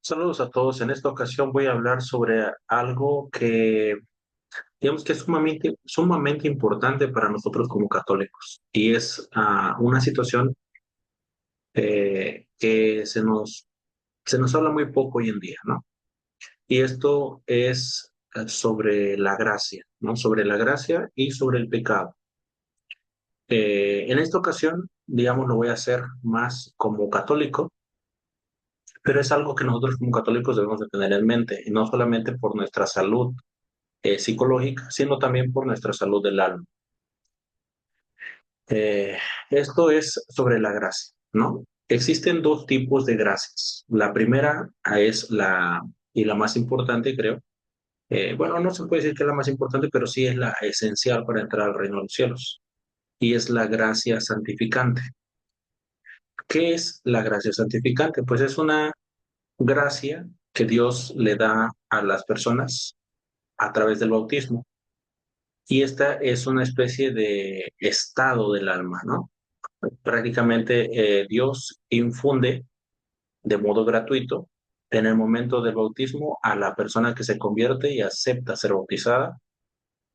Saludos a todos. En esta ocasión voy a hablar sobre algo que digamos que es sumamente importante para nosotros como católicos y es una situación que se nos habla muy poco hoy en día, ¿no? Y esto es sobre la gracia, ¿no? Sobre la gracia y sobre el pecado. En esta ocasión, digamos, lo voy a hacer más como católico, pero es algo que nosotros como católicos debemos de tener en mente, y no solamente por nuestra salud psicológica, sino también por nuestra salud del alma. Eh, Esto es sobre la gracia, ¿no? Existen dos tipos de gracias. La primera es y la más importante, creo. Bueno, no se puede decir que es la más importante, pero sí es la esencial para entrar al reino de los cielos. Y es la gracia santificante. ¿Qué es la gracia santificante? Pues es una gracia que Dios le da a las personas a través del bautismo. Y esta es una especie de estado del alma, ¿no? Prácticamente Dios infunde de modo gratuito en el momento del bautismo a la persona que se convierte y acepta ser bautizada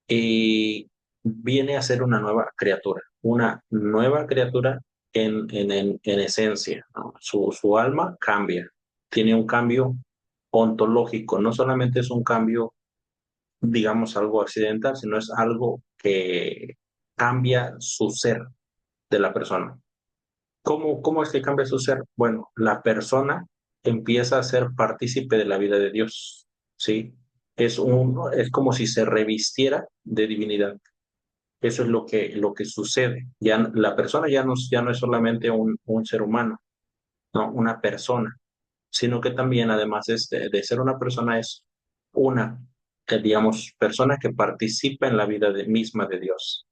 y viene a ser una nueva criatura en esencia, ¿no? Su alma cambia, tiene un cambio ontológico, no solamente es un cambio, digamos, algo accidental, sino es algo que cambia su ser de la persona. ¿Cómo es que cambia su ser? Bueno, la persona empieza a ser partícipe de la vida de Dios, ¿sí? Es como si se revistiera de divinidad. Eso es lo que sucede. La persona ya no es solamente un ser humano, ¿no? Una persona, sino que también, además de ser una persona, es una, digamos, persona que participa en la vida misma de Dios.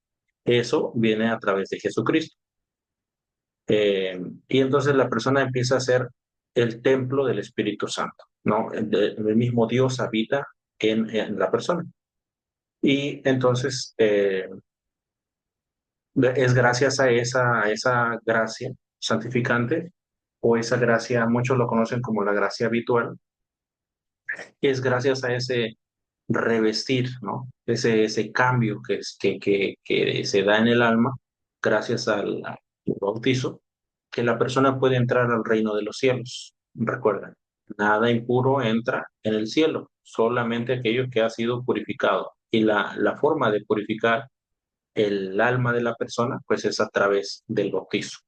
Eso viene a través de Jesucristo. Y entonces la persona empieza a ser el templo del Espíritu Santo, ¿no? El mismo Dios habita en la persona. Y entonces es gracias a esa gracia santificante o esa gracia, muchos lo conocen como la gracia habitual, es gracias a ese revestir, ¿no? Ese cambio que se da en el alma gracias al bautizo, que la persona puede entrar al reino de los cielos. Recuerden, nada impuro entra en el cielo, solamente aquello que ha sido purificado. Y la forma de purificar el alma de la persona, pues es a través del bautizo.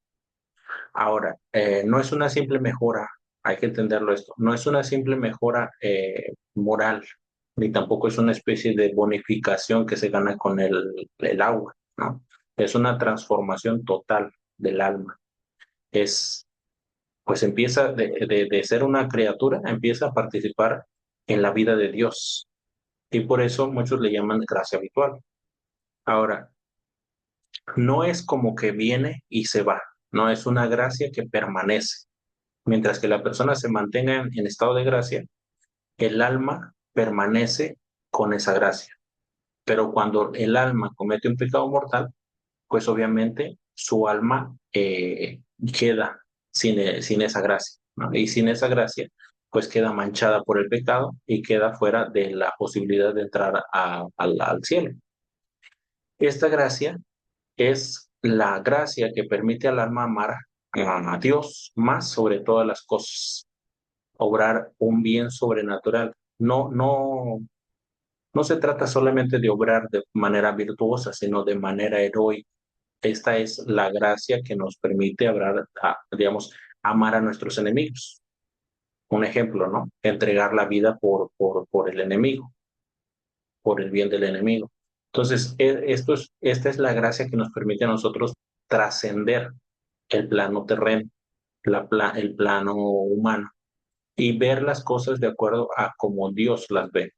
Ahora, no es una simple mejora, hay que entenderlo esto, no es una simple mejora moral, ni tampoco es una especie de bonificación que se gana con el agua, ¿no? Es una transformación total del alma. Es, pues empieza de ser una criatura, empieza a participar en la vida de Dios. Y por eso muchos le llaman gracia habitual. Ahora, no es como que viene y se va, no es una gracia que permanece. Mientras que la persona se mantenga en estado de gracia, el alma permanece con esa gracia. Pero cuando el alma comete un pecado mortal, pues obviamente su alma queda sin esa gracia, ¿no? Y sin esa gracia, pues queda manchada por el pecado y queda fuera de la posibilidad de entrar al cielo. Esta gracia es la gracia que permite al alma amar a Dios más sobre todas las cosas, obrar un bien sobrenatural. No se trata solamente de obrar de manera virtuosa, sino de manera heroica. Esta es la gracia que nos permite digamos, amar a nuestros enemigos. Un ejemplo, ¿no? Entregar la vida por el enemigo, por el bien del enemigo. Entonces, esta es la gracia que nos permite a nosotros trascender el plano terreno, el plano humano y ver las cosas de acuerdo a como Dios las ve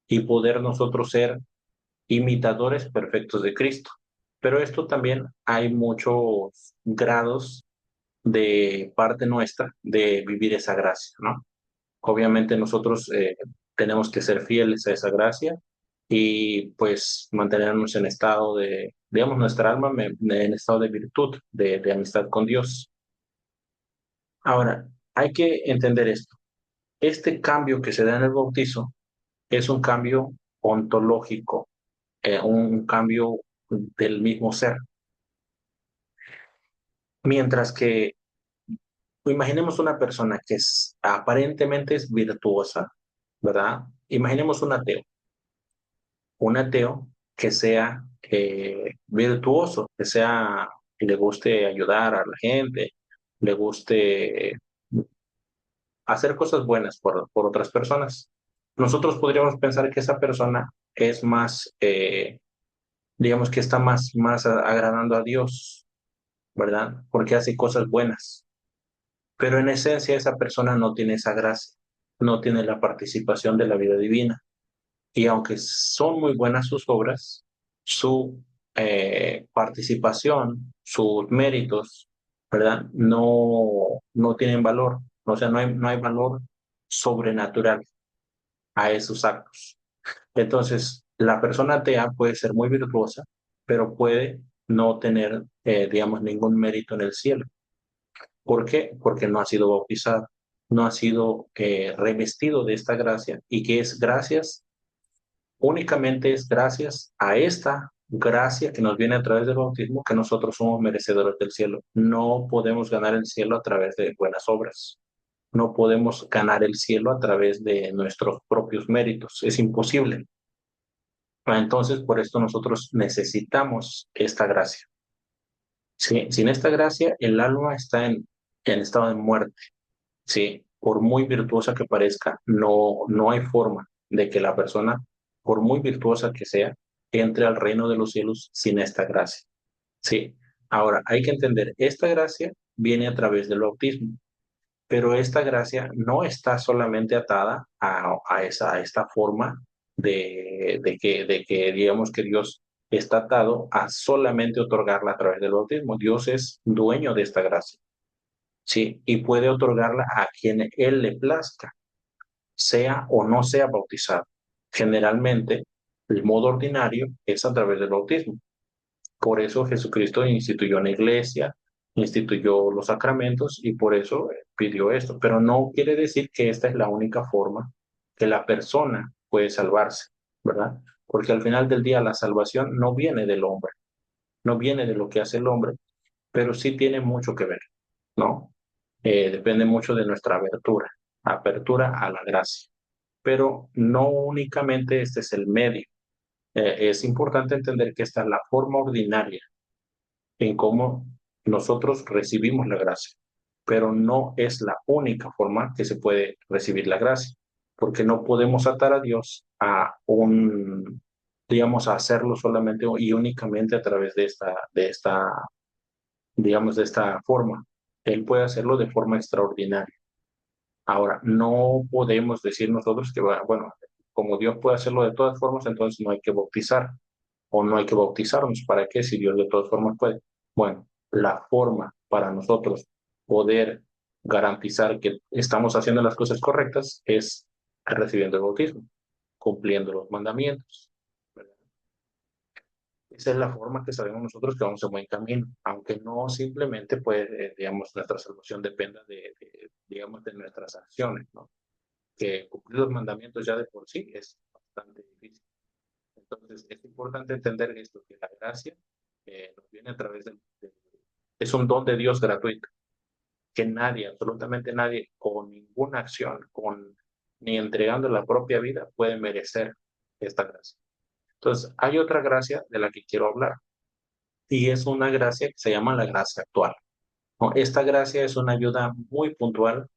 y poder nosotros ser imitadores perfectos de Cristo. Pero esto también hay muchos grados de parte nuestra de vivir esa gracia, ¿no? Obviamente nosotros tenemos que ser fieles a esa gracia y pues mantenernos en estado digamos, nuestra alma en estado de virtud, de amistad con Dios. Ahora, hay que entender esto. Este cambio que se da en el bautizo es un cambio ontológico, un cambio del mismo ser. Mientras que imaginemos una persona que aparentemente es virtuosa, ¿verdad? Imaginemos un ateo que sea virtuoso, que le guste ayudar a la gente, le guste hacer cosas buenas por otras personas. Nosotros podríamos pensar que esa persona es más, digamos que está más agradando a Dios, ¿verdad? Porque hace cosas buenas. Pero en esencia esa persona no tiene esa gracia, no tiene la participación de la vida divina. Y aunque son muy buenas sus obras, su participación, sus méritos, ¿verdad? No tienen valor. O sea, no hay valor sobrenatural a esos actos. Entonces, la persona atea puede ser muy virtuosa, pero puede no tener, digamos, ningún mérito en el cielo. ¿Por qué? Porque no ha sido bautizado, no ha sido revestido de esta gracia y que es gracias, únicamente es gracias a esta gracia que nos viene a través del bautismo que nosotros somos merecedores del cielo. No podemos ganar el cielo a través de buenas obras. No podemos ganar el cielo a través de nuestros propios méritos. Es imposible. Entonces, por esto nosotros necesitamos esta gracia. ¿Sí? Sin esta gracia, el alma está en estado de muerte. ¿Sí? Por muy virtuosa que parezca, no hay forma de que la persona, por muy virtuosa que sea, entre al reino de los cielos sin esta gracia. ¿Sí? Ahora, hay que entender, esta gracia viene a través del bautismo, pero esta gracia no está solamente atada a esta forma de que digamos que Dios está atado a solamente otorgarla a través del bautismo. Dios es dueño de esta gracia, ¿sí? Y puede otorgarla a quien Él le plazca, sea o no sea bautizado. Generalmente, el modo ordinario es a través del bautismo. Por eso Jesucristo instituyó una iglesia, instituyó los sacramentos y por eso pidió esto. Pero no quiere decir que esta es la única forma que la persona puede salvarse, ¿verdad? Porque al final del día la salvación no viene del hombre, no viene de lo que hace el hombre, pero sí tiene mucho que ver, ¿no? Depende mucho de nuestra apertura a la gracia. Pero no únicamente este es el medio. Es importante entender que esta es la forma ordinaria en cómo nosotros recibimos la gracia, pero no es la única forma que se puede recibir la gracia, porque no podemos atar a Dios digamos, a hacerlo solamente y únicamente a través digamos, de esta forma. Él puede hacerlo de forma extraordinaria. Ahora, no podemos decir nosotros que, bueno, como Dios puede hacerlo de todas formas, entonces no hay que bautizar o no hay que bautizarnos. ¿Para qué? Si Dios de todas formas puede. Bueno, la forma para nosotros poder garantizar que estamos haciendo las cosas correctas es recibiendo el bautismo, cumpliendo los mandamientos. ¿Verdad? Esa es la forma que sabemos nosotros que vamos en buen camino, aunque no simplemente, pues, digamos, nuestra salvación dependa digamos, de nuestras acciones, ¿no? Que cumplir los mandamientos ya de por sí es bastante difícil. Entonces, es importante entender esto, que la gracia nos viene a través es un don de Dios gratuito, que nadie, absolutamente nadie, con ninguna acción, ni entregando la propia vida, puede merecer esta gracia. Entonces, hay otra gracia de la que quiero hablar, y es una gracia que se llama la gracia actual, ¿no? Esta gracia es una ayuda muy puntual,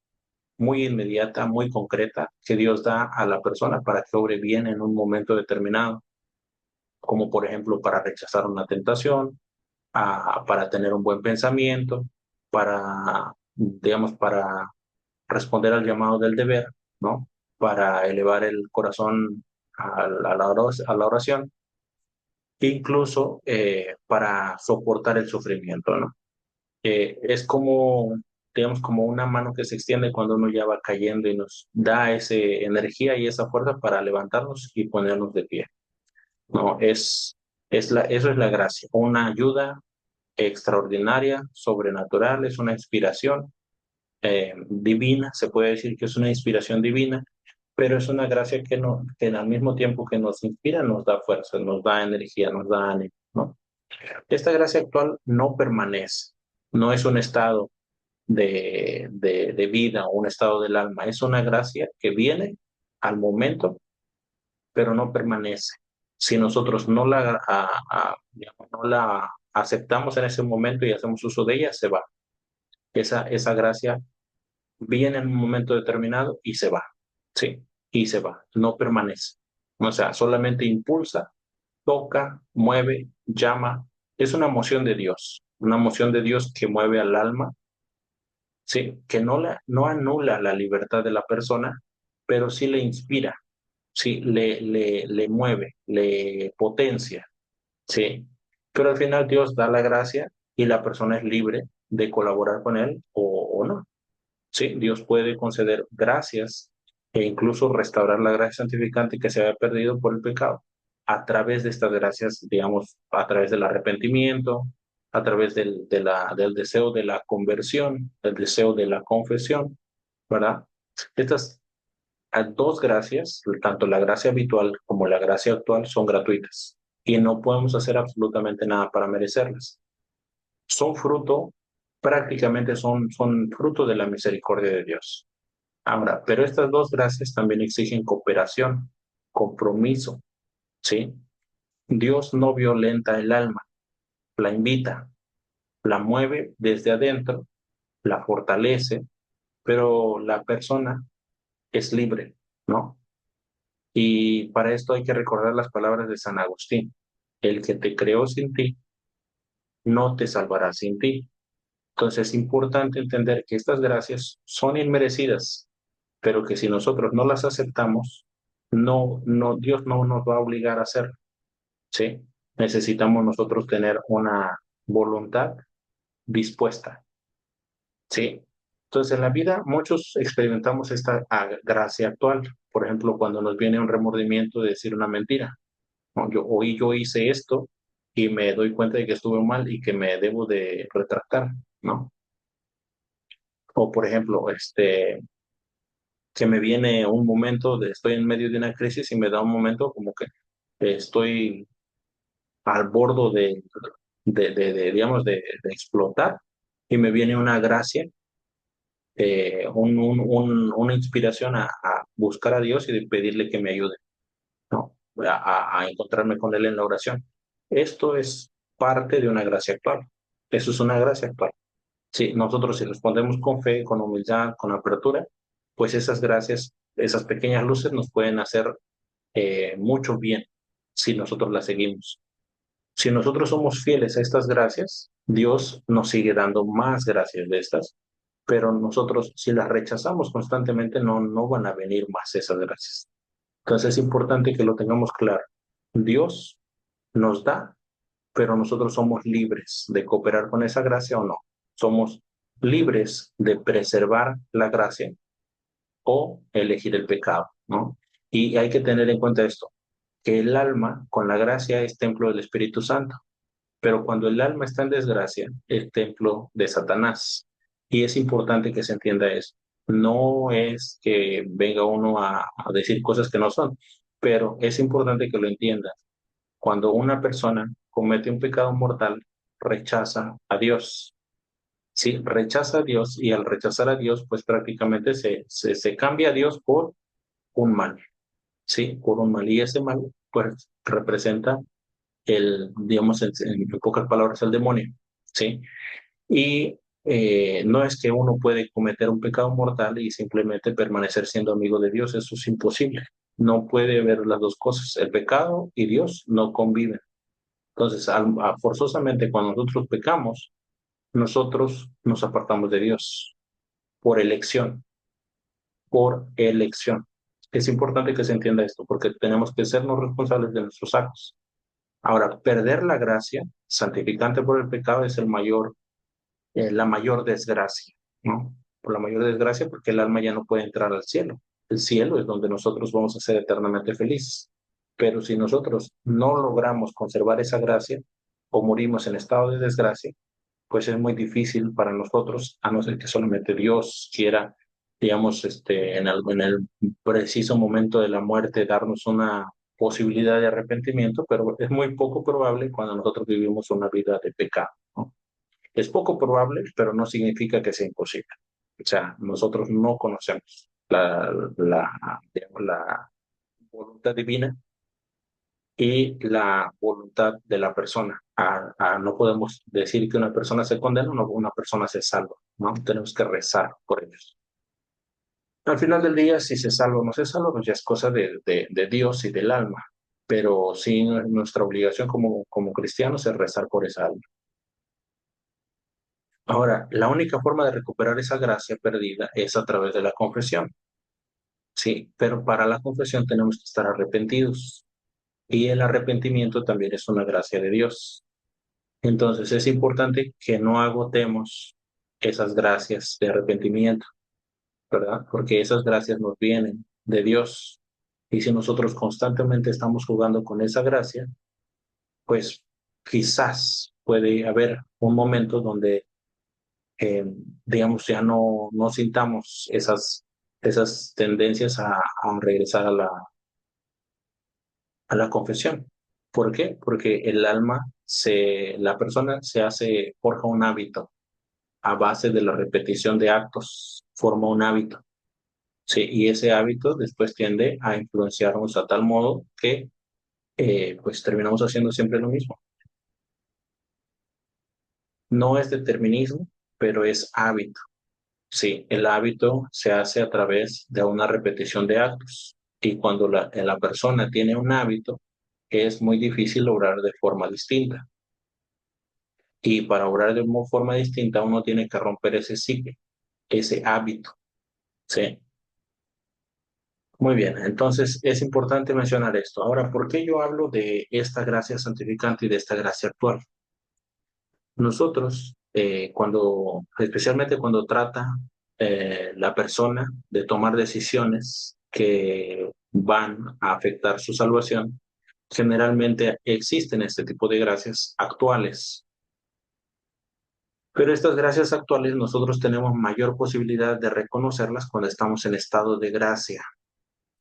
muy inmediata, muy concreta, que Dios da a la persona para que obre bien en un momento determinado, como por ejemplo para rechazar una tentación, para tener un buen pensamiento, digamos, para responder al llamado del deber, ¿no? Para elevar el corazón a la oración, e incluso para soportar el sufrimiento, ¿no? Es como, digamos, como una mano que se extiende cuando uno ya va cayendo y nos da esa energía y esa fuerza para levantarnos y ponernos de pie, ¿no? Eso es la gracia, una ayuda extraordinaria, sobrenatural, es una inspiración divina, se puede decir que es una inspiración divina, pero es una gracia que, no, que al mismo tiempo que nos inspira, nos da fuerza, nos da energía, nos da ánimo, ¿no? Esta gracia actual no permanece, no es un estado de vida o un estado del alma, es una gracia que viene al momento, pero no permanece. Si nosotros digamos, no la aceptamos en ese momento y hacemos uso de ella, se va. Esa gracia viene en un momento determinado y se va, ¿sí? Y se va, no permanece. O sea, solamente impulsa, toca, mueve, llama. Es una moción de Dios, una moción de Dios que mueve al alma, ¿sí? Que no anula la libertad de la persona, pero sí le inspira, sí, le mueve, le potencia, ¿sí? Pero al final Dios da la gracia y la persona es libre de colaborar con él o no. Sí, Dios puede conceder gracias e incluso restaurar la gracia santificante que se había perdido por el pecado a través de estas gracias, digamos, a través del arrepentimiento, a través del deseo de la conversión, del deseo de la confesión, ¿verdad? Estas dos gracias, tanto la gracia habitual como la gracia actual, son gratuitas y no podemos hacer absolutamente nada para merecerlas. Son fruto, prácticamente son fruto de la misericordia de Dios. Ahora, pero estas dos gracias también exigen cooperación, compromiso, ¿sí? Dios no violenta el alma, la invita, la mueve desde adentro, la fortalece, pero la persona es libre, ¿no? Y para esto hay que recordar las palabras de San Agustín. El que te creó sin ti, no te salvará sin ti. Entonces es importante entender que estas gracias son inmerecidas, pero que si nosotros no las aceptamos, Dios no nos va a obligar a hacerlo, ¿sí? Necesitamos nosotros tener una voluntad dispuesta, ¿sí? Entonces en la vida muchos experimentamos esta gracia actual, por ejemplo, cuando nos viene un remordimiento de decir una mentira, ¿no? Hoy yo hice esto y me doy cuenta de que estuve mal y que me debo de retractar, ¿no? O por ejemplo, que me viene un momento estoy en medio de una crisis y me da un momento como que estoy al borde digamos, de explotar y me viene una gracia, una inspiración a buscar a Dios y de pedirle que me ayude, ¿no? A encontrarme con Él en la oración. Esto es parte de una gracia actual. Eso es una gracia actual. Sí, nosotros si respondemos con fe, con humildad, con apertura, pues esas gracias, esas pequeñas luces nos pueden hacer mucho bien si nosotros las seguimos. Si nosotros somos fieles a estas gracias, Dios nos sigue dando más gracias de estas, pero nosotros si las rechazamos constantemente no van a venir más esas gracias. Entonces es importante que lo tengamos claro. Dios nos da, pero nosotros somos libres de cooperar con esa gracia o no. Somos libres de preservar la gracia o elegir el pecado, ¿no? Y hay que tener en cuenta esto, que el alma con la gracia es templo del Espíritu Santo, pero cuando el alma está en desgracia, es templo de Satanás. Y es importante que se entienda eso. No es que venga uno a decir cosas que no son, pero es importante que lo entiendas. Cuando una persona comete un pecado mortal, rechaza a Dios. Sí, rechaza a Dios y al rechazar a Dios, pues prácticamente se cambia a Dios por un mal, ¿sí? Por un mal. Y ese mal, pues representa digamos, en pocas palabras, el demonio, ¿sí? Y no es que uno puede cometer un pecado mortal y simplemente permanecer siendo amigo de Dios, eso es imposible. No puede haber las dos cosas, el pecado y Dios no conviven. Entonces, forzosamente cuando nosotros pecamos, nosotros nos apartamos de Dios por elección, por elección. Es importante que se entienda esto, porque tenemos que sernos responsables de nuestros actos. Ahora, perder la gracia santificante por el pecado es la mayor desgracia, ¿no? Por la mayor desgracia porque el alma ya no puede entrar al cielo. El cielo es donde nosotros vamos a ser eternamente felices. Pero si nosotros no logramos conservar esa gracia o morimos en estado de desgracia, pues es muy difícil para nosotros, a no ser que solamente Dios quiera, digamos, en el preciso momento de la muerte, darnos una posibilidad de arrepentimiento, pero es muy poco probable cuando nosotros vivimos una vida de pecado, ¿no? Es poco probable, pero no significa que sea imposible. O sea, nosotros no conocemos digamos, la voluntad divina y la voluntad de la persona. No podemos decir que una persona se condena o no, una persona se salva, ¿no? Tenemos que rezar por ellos. Al final del día, si se salva o no se salva, pues ya es cosa de Dios y del alma. Pero sí, nuestra obligación como cristianos es rezar por esa alma. Ahora, la única forma de recuperar esa gracia perdida es a través de la confesión. Sí, pero para la confesión tenemos que estar arrepentidos. Y el arrepentimiento también es una gracia de Dios. Entonces es importante que no agotemos esas gracias de arrepentimiento, ¿verdad? Porque esas gracias nos vienen de Dios. Y si nosotros constantemente estamos jugando con esa gracia, pues quizás puede haber un momento donde, eh, digamos, ya no sintamos esas tendencias a regresar a la confesión. ¿Por qué? Porque el alma, la persona forja un hábito a base de la repetición de actos, forma un hábito. Sí, y ese hábito después tiende a influenciarnos a tal modo que pues terminamos haciendo siempre lo mismo. No es determinismo, pero es hábito. Sí, el hábito se hace a través de una repetición de actos. Y cuando la persona tiene un hábito, es muy difícil lograr de forma distinta. Y para obrar de una forma distinta, uno tiene que romper ese ciclo, ese hábito. Sí. Muy bien, entonces es importante mencionar esto. Ahora, ¿por qué yo hablo de esta gracia santificante y de esta gracia actual? Nosotros, especialmente cuando trata la persona de tomar decisiones que van a afectar su salvación, generalmente existen este tipo de gracias actuales. Pero estas gracias actuales nosotros tenemos mayor posibilidad de reconocerlas cuando estamos en estado de gracia.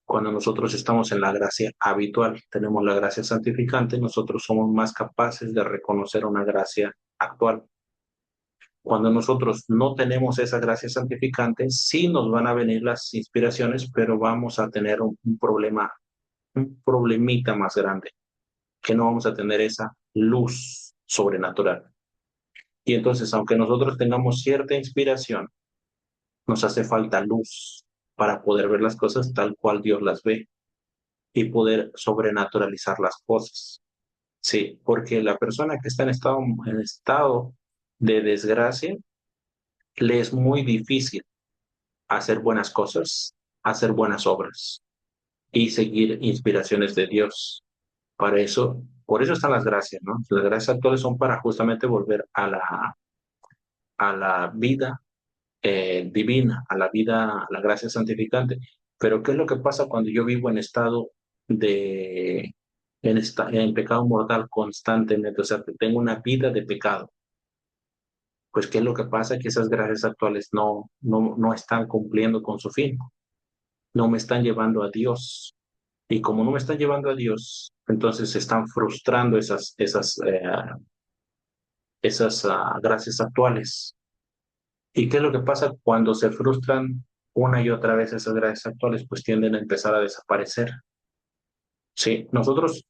Cuando nosotros estamos en la gracia habitual, tenemos la gracia santificante, nosotros somos más capaces de reconocer una gracia actual. Cuando nosotros no tenemos esa gracia santificante, sí nos van a venir las inspiraciones, pero vamos a tener un problema, un problemita más grande, que no vamos a tener esa luz sobrenatural. Y entonces, aunque nosotros tengamos cierta inspiración, nos hace falta luz para poder ver las cosas tal cual Dios las ve y poder sobrenaturalizar las cosas. Sí, porque la persona que está en estado de desgracia, le es muy difícil hacer buenas cosas, hacer buenas obras y seguir inspiraciones de Dios. Por eso están las gracias, ¿no? Las gracias actuales son para justamente volver a la vida divina, a la vida, a la gracia santificante. Pero ¿qué es lo que pasa cuando yo vivo en estado de, en pecado mortal constantemente? O sea, que tengo una vida de pecado. Pues ¿qué es lo que pasa? Que esas gracias actuales no están cumpliendo con su fin, no me están llevando a Dios. Y como no me están llevando a Dios, entonces se están frustrando esas gracias actuales. ¿Y qué es lo que pasa cuando se frustran una y otra vez esas gracias actuales? Pues tienden a empezar a desaparecer. Sí, nosotros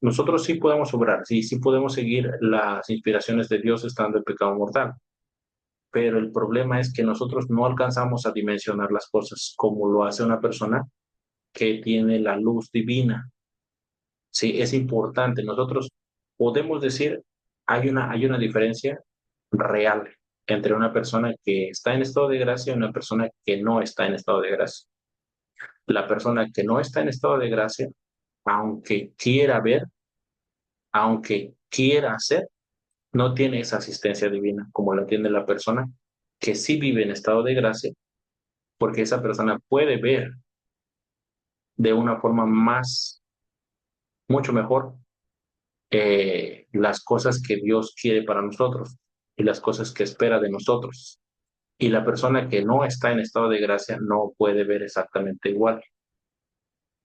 sí podemos obrar, sí, sí podemos seguir las inspiraciones de Dios estando en pecado mortal, pero el problema es que nosotros no alcanzamos a dimensionar las cosas como lo hace una persona que tiene la luz divina. Sí, es importante. Nosotros podemos decir, hay una diferencia real entre una persona que está en estado de gracia y una persona que no está en estado de gracia. La persona que no está en estado de gracia, aunque quiera ver, aunque quiera hacer, no tiene esa asistencia divina como la tiene la persona que sí vive en estado de gracia, porque esa persona puede ver de una forma mucho mejor las cosas que Dios quiere para nosotros. y las cosas que espera de nosotros. Y la persona que no está en estado de gracia no puede ver exactamente igual.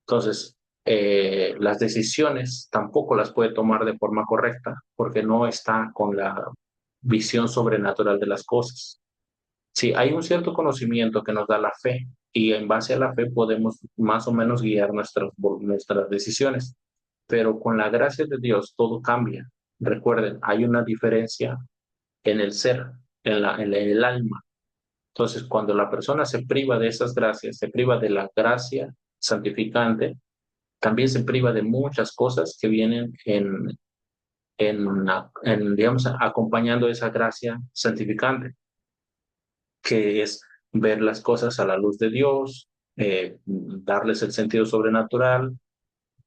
Entonces, las decisiones tampoco las puede tomar de forma correcta porque no está con la visión sobrenatural de las cosas. Sí, hay un cierto conocimiento que nos da la fe y en base a la fe podemos más o menos guiar nuestras decisiones, pero con la gracia de Dios todo cambia. Recuerden, hay una diferencia en el ser, en el alma. Entonces, cuando la persona se priva de esas gracias, se priva de la gracia santificante, también se priva de muchas cosas que vienen digamos, acompañando esa gracia santificante, que es ver las cosas a la luz de Dios, darles el sentido sobrenatural,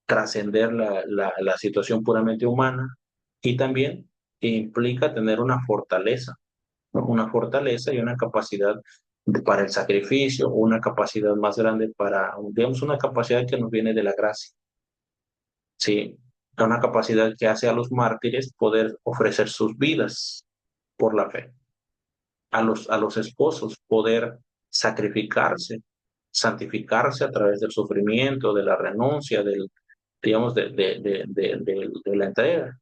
trascender la situación puramente humana y también implica tener una fortaleza, ¿no? Una fortaleza y una capacidad para el sacrificio, una capacidad más grande para, digamos, una capacidad que nos viene de la gracia, ¿sí? Una capacidad que hace a los mártires poder ofrecer sus vidas por la fe, a los esposos poder sacrificarse, santificarse a través del sufrimiento, de la renuncia, digamos, de la entrega,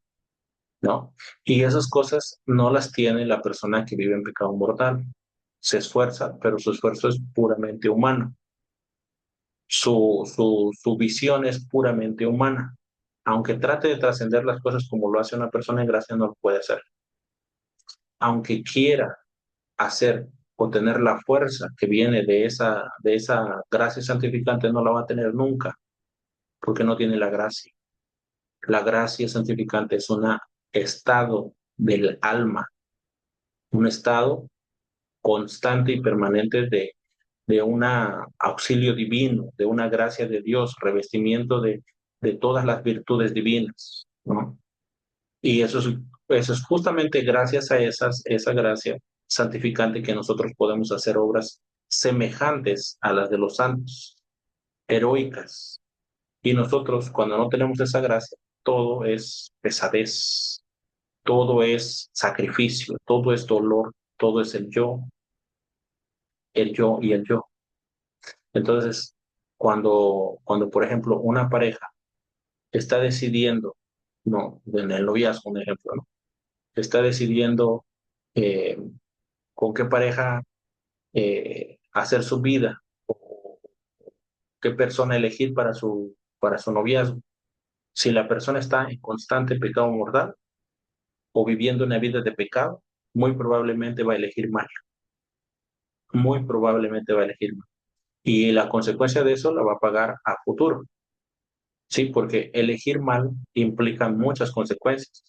¿no? Y esas cosas no las tiene la persona que vive en pecado mortal. Se esfuerza, pero su esfuerzo es puramente humano. Su visión es puramente humana. Aunque trate de trascender las cosas como lo hace una persona en gracia, no lo puede hacer. Aunque quiera hacer o tener la fuerza que viene de esa gracia santificante, no la va a tener nunca, porque no tiene la gracia. La gracia santificante es un estado del alma, un estado constante y permanente de un auxilio divino, de una gracia de Dios, revestimiento de todas las virtudes divinas, ¿no? Y eso es justamente gracias a esa gracia santificante que nosotros podemos hacer obras semejantes a las de los santos, heroicas. Y nosotros, cuando no tenemos esa gracia, todo es pesadez, todo es sacrificio, todo es dolor, todo es el yo y el yo. Entonces, cuando por ejemplo, una pareja está decidiendo, no, en el noviazgo, un ejemplo, ¿no? Está decidiendo eh, con qué pareja hacer su vida o qué persona elegir para su noviazgo. Si la persona está en constante pecado mortal o viviendo una vida de pecado, muy probablemente va a elegir mal, muy probablemente va a elegir mal. Y la consecuencia de eso la va a pagar a futuro, ¿sí? Porque elegir mal implica muchas consecuencias,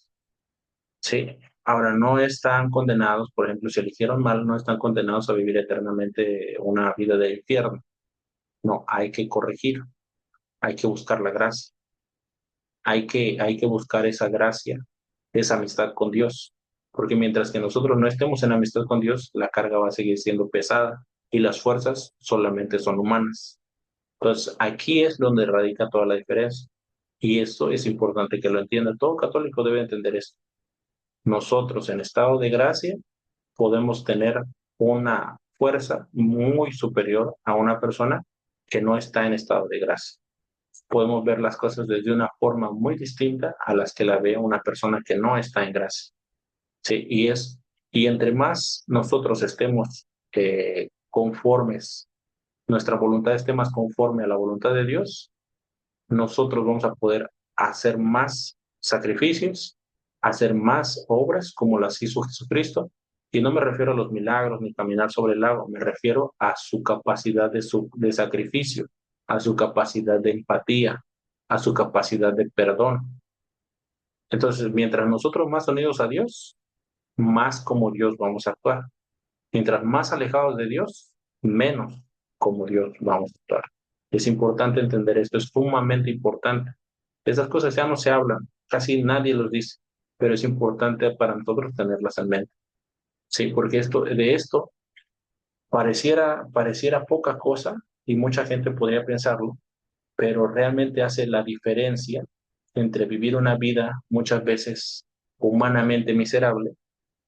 ¿sí? Ahora, no están condenados, por ejemplo, si eligieron mal, no están condenados a vivir eternamente una vida de infierno. No, hay que corregir, hay que buscar la gracia, hay que buscar esa gracia, esa amistad con Dios, porque mientras que nosotros no estemos en amistad con Dios, la carga va a seguir siendo pesada y las fuerzas solamente son humanas. Entonces, aquí es donde radica toda la diferencia. Y esto es importante que lo entienda. Todo católico debe entender esto. Nosotros en estado de gracia podemos tener una fuerza muy superior a una persona que no está en estado de gracia. Podemos ver las cosas desde una forma muy distinta a las que la ve una persona que no está en gracia. Sí, y entre más nosotros estemos conformes, nuestra voluntad esté más conforme a la voluntad de Dios, nosotros vamos a poder hacer más sacrificios, hacer más obras como las hizo Jesucristo. Y no me refiero a los milagros ni caminar sobre el lago, me refiero a su capacidad de sacrificio, a su capacidad de empatía, a su capacidad de perdón. Entonces, mientras nosotros más unidos a Dios, más como Dios vamos a actuar. Mientras más alejados de Dios, menos como Dios vamos a actuar. Es importante entender esto, es sumamente importante. Esas cosas ya no se hablan, casi nadie los dice, pero es importante para nosotros tenerlas en mente. Sí, porque de esto pareciera poca cosa y mucha gente podría pensarlo, pero realmente hace la diferencia entre vivir una vida muchas veces humanamente miserable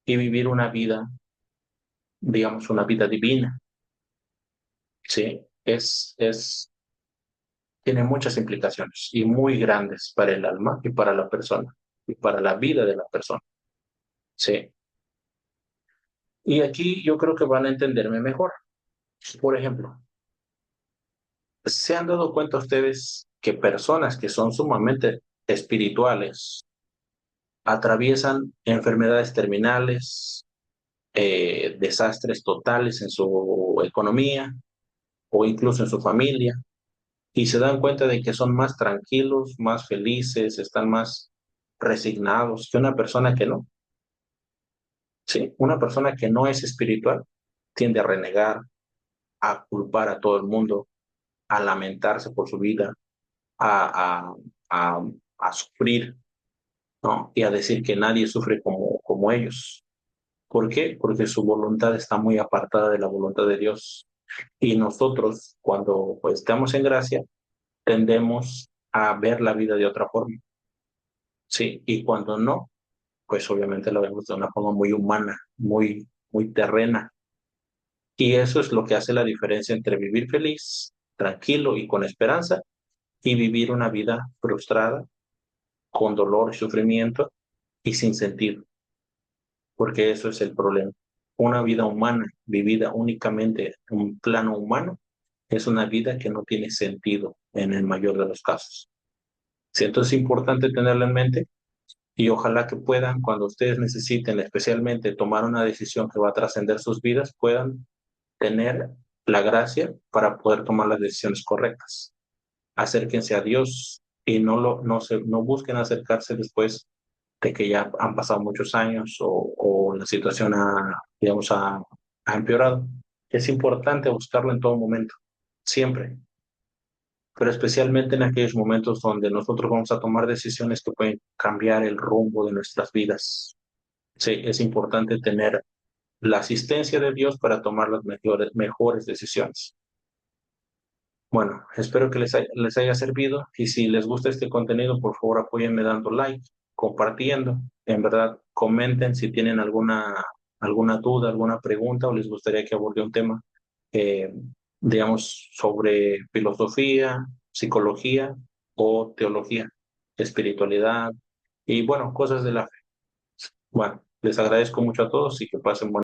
y vivir una vida, digamos, una vida divina, ¿sí? Tiene muchas implicaciones y muy grandes para el alma y para la persona y para la vida de la persona, ¿sí? Y aquí yo creo que van a entenderme mejor. Por ejemplo, ¿se han dado cuenta ustedes que personas que son sumamente espirituales atraviesan enfermedades terminales, desastres totales en su economía o incluso en su familia, y se dan cuenta de que son más tranquilos, más felices, están más resignados que una persona que no? Sí, una persona que no es espiritual tiende a renegar, a culpar a todo el mundo, a lamentarse por su vida, a, a, a, a sufrir, ¿no? Y a decir que nadie sufre como ellos. ¿Por qué? Porque su voluntad está muy apartada de la voluntad de Dios. Y nosotros, cuando pues estamos en gracia, tendemos a ver la vida de otra forma, ¿sí? Y cuando no, pues obviamente la vemos de una forma muy humana, muy terrena. Y eso es lo que hace la diferencia entre vivir feliz, tranquilo y con esperanza y vivir una vida frustrada, con dolor y sufrimiento y sin sentido, porque eso es el problema. Una vida humana vivida únicamente en un plano humano es una vida que no tiene sentido en el mayor de los casos. Sí, entonces es importante tenerlo en mente y ojalá que puedan, cuando ustedes necesiten especialmente tomar una decisión que va a trascender sus vidas, puedan tener la gracia para poder tomar las decisiones correctas. Acérquense a Dios y no busquen acercarse después de que ya han pasado muchos años o la situación digamos, ha empeorado. Es importante buscarlo en todo momento, siempre, pero especialmente en aquellos momentos donde nosotros vamos a tomar decisiones que pueden cambiar el rumbo de nuestras vidas. Sí, es importante tener la asistencia de Dios para tomar las mejores decisiones. Bueno, espero que les haya servido y si les gusta este contenido, por favor apóyenme dando like, compartiendo. En verdad, comenten si tienen alguna duda, alguna pregunta o les gustaría que aborde un tema, eh, digamos, sobre filosofía, psicología o teología, espiritualidad y bueno, cosas de la fe. Bueno, les agradezco mucho a todos y que pasen buenas